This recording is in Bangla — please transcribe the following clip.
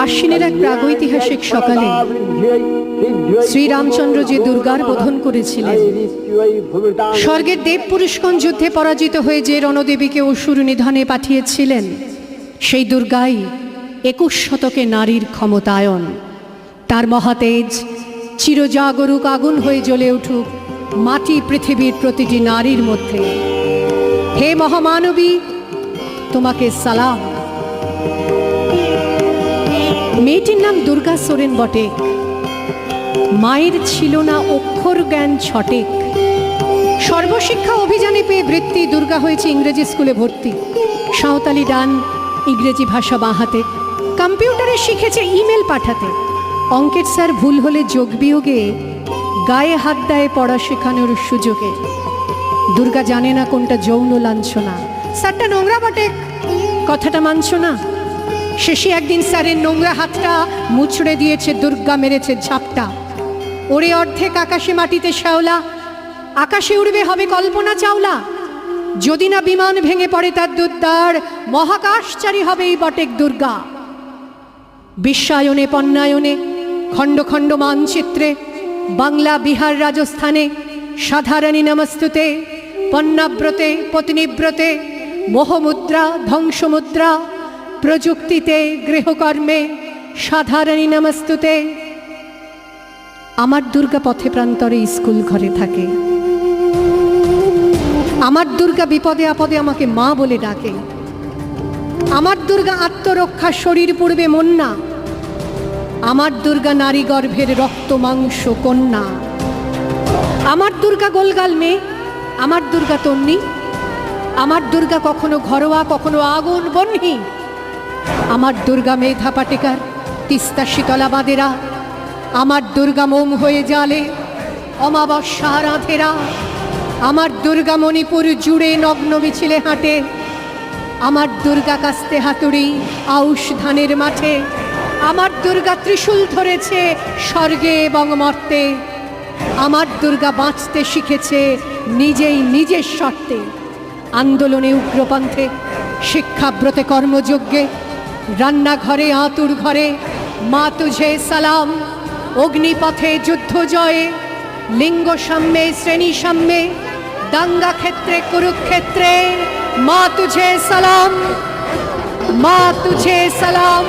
আশ্বিনের এক প্রাগৈতিহাসিক সকালে শ্রীরামচন্দ্র যে দুর্গার বোধন করেছিলেন, স্বর্গের দেব পুরুষগণ যুদ্ধে পরাজিত হয়ে যে রণদেবীকে অসুর নিধনে পাঠিয়েছিলেন, সেই দুর্গাই 21 শতকে নারীর ক্ষমতায়ন। তার মহাতেজ চিরজাগরুক আগুন হয়ে জ্বলে উঠুক মাটি পৃথিবীর প্রতিটি নারীর মধ্যে। হে মহামানবী, তোমাকে সালাম। মেয়েটির নাম দুর্গা সোরেন বটে। মায়ের ছিল না অক্ষর জ্ঞান ছটেক। সর্বশিক্ষা অভিযানে পেয়ে বৃত্তি দুর্গা হয়েছে ইংরেজি স্কুলে ভর্তি। সাঁওতালি ডান, ইংরেজি ভাষা বাঁ হাতে। কম্পিউটারে শিখেছে ইমেল পাঠাতে। অঙ্কের স্যার ভুল হলে যোগ বিয়োগে গায়ে হাত দেয় পড়া শেখানোর সুযোগে। দুর্গা জানে না কোনটা যৌন লাঞ্ছনা। স্যারটা নোংরা বটে, কথাটা মানছ না। শেষে একদিন স্যারের নোংরা হাতটা মুচড়ে দিয়েছে, দুর্গা মেরেছে ঝাপটা। ওরে অর্ধেক আকাশে মাটিতে শ্যাওলা, আকাশে উড়বে হবে কল্পনা চাওলা। যদি না বিমান ভেঙে পড়ে তার দুর্দার, মহাকাশচারী হবে এই বটেক দুর্গা। বিশ্বায়নে পণ্যায়নে খণ্ড খণ্ড মানচিত্রে, বাংলা বিহার রাজস্থানে সাধারণী নমস্তুতে। পণ্যাব্রতে পত্নীব্রতে মোহমুদ্রা ধ্বংসমুদ্রা, প্রযুক্তিতে গৃহকর্মে সাধারণী নমস্তুতে। আমার দুর্গা পথে প্রান্তরে স্কুল ঘরে থাকে। আমার দুর্গা বিপদে আপদে আমাকে মা বলে ডাকে। আমার দুর্গা আত্মরক্ষা শরীর পূর্বে মন না। আমার দুর্গা নারী গর্ভের রক্ত মাংস কন্যা। আমার দুর্গা গোলগাল মেয়ে, আমার দুর্গা তন্নি। আমার দুর্গা কখনো ঘরোয়া কখনো আগুন বহ্নি। আমার দুর্গা মেধা পাটেকার, তিস্তা শীতলা বাঁধেরা। আমার দুর্গা মোম হয়ে জালে অমাবস্যা রাধেরা। আমার দুর্গা মণিপুর জুড়ে নগ্ন মিছিলে হাঁটে। আমার দুর্গা কাস্তে হাতুড়ি আউশ ধানের মাঠে। আমার দুর্গা ত্রিশূল ধরেছে স্বর্গে এবং মর্তে। আমার দুর্গা বাঁচতে শিখেছে নিজেই নিজের শর্তে। আন্দোলনে উগ্রপন্থে, শিক্ষাব্রতে কর্মযজ্ঞে, রান্নাঘরে আতুর ঘরে মা তুঝে সালাম। অগ্নিপথে যুদ্ধ জয়ে, লিঙ্গ সাম্যে শ্রেণী সাম্যে, দাঙ্গা ক্ষেত্রে কুরুক্ষেত্রে মা তুঝে সালাম, মা তুঝে সালাম।